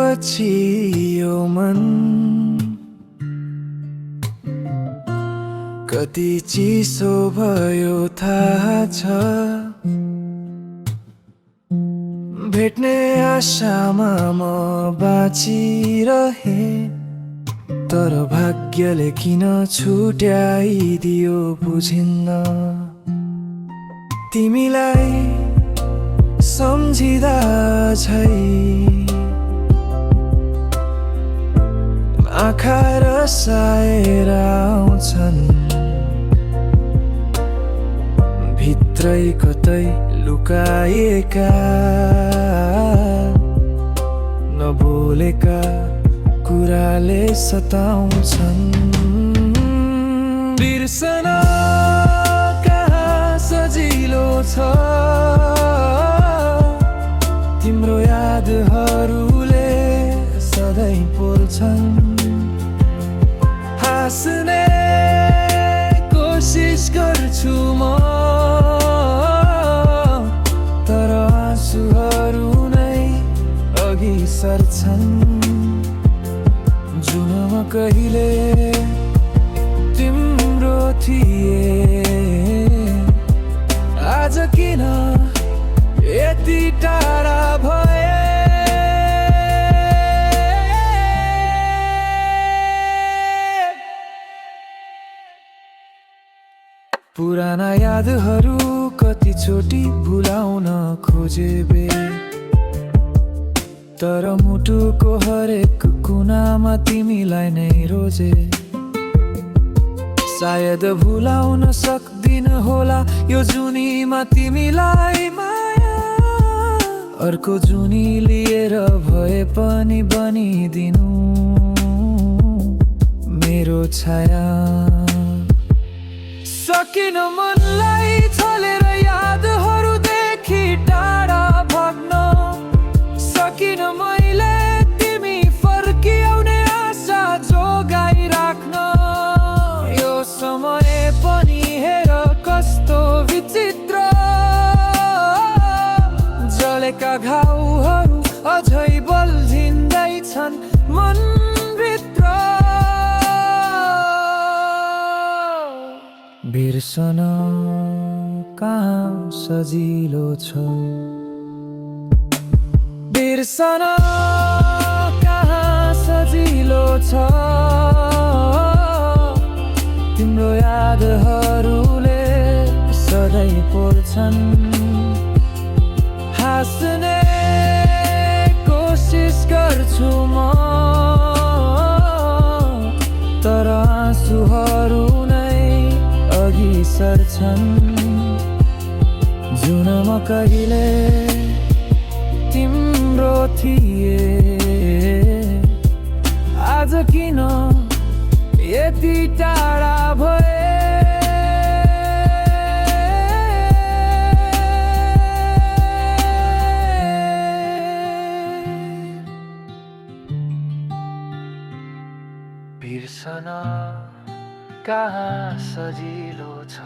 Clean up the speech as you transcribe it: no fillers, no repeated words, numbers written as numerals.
पछि यो मन कति चिसो भयो थाहा छ। भेट्ने आशामा म बाँचिरहे, तर भाग्यले किन छुट्याइदियो बुझिन्न। तिमीलाई सम्झिँदा झै आँखा रसाएर आउँछन्, भित्रै कतै लुकाएका नबोलेका कुराले सताउँछन्। बिर्सन कहाँ सजिलो छ, तिम्रो यादहरूले सधैँ पोल्छन्। हाँस्ने कोसिस गर्छु म, तर आँसुहरू नै अघि सर्छन्। जुन म कहिले तिम्रो थिए, आज किन यति टाढा भए। पुराना यादहरू कति चोटि भुलाउन खोजे बे, तर मुटुको हरेक कुनामा तिमीलाई नै रोजे। सायद भुलाउन सक्दिन होला यो जुनीमा तिमीलाई माया, अर्को जुनी लिएर भए पनि बनिदिनु मेरो छाया। सकिन मनलाई छलेर यादहरूदेखि टाढा भाग्न, सकिन मैले तिमी फर्किआउने आशा जोगाइराख्न। यो समय पनि हेर कस्तो विचित्र, जलेका घाउहरू अझै बल्झिँदैछन् मनभित्र। बिर्सन कहाँ सजिलो छ, बिर्सन कहाँ सजिलो छ, तिम्रो यादहरूले सधैँ पोल्छन्। हाँस्ने कोसिस गर्छु म, तर आँसुहरू अघि सर्छन्। जुन म कहिले तिम्रो थिए, आज किन यति टाढा भए। बिर्सन कहाँ सजिलो छ,